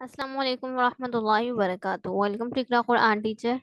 Assalamu alaikum warahmatullahi wabarakatuh. Welcome to Iqra Quran teacher.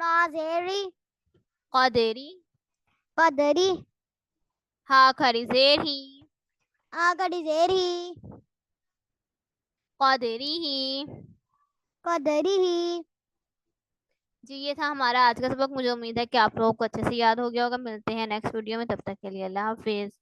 रा Jerry कदेरी, Kadiri हा खरी Jerry, Agri Jerry कदेरी ही। कदरी ही। जी ये था हमारा आज का सबक। मुझे उम्मीद है कि आप लोगों को अच्छे से याद हो गया होगा। मिलते हैं नेक्स्ट वीडियो में, तब तक के लिए अल्लाह हाफिज।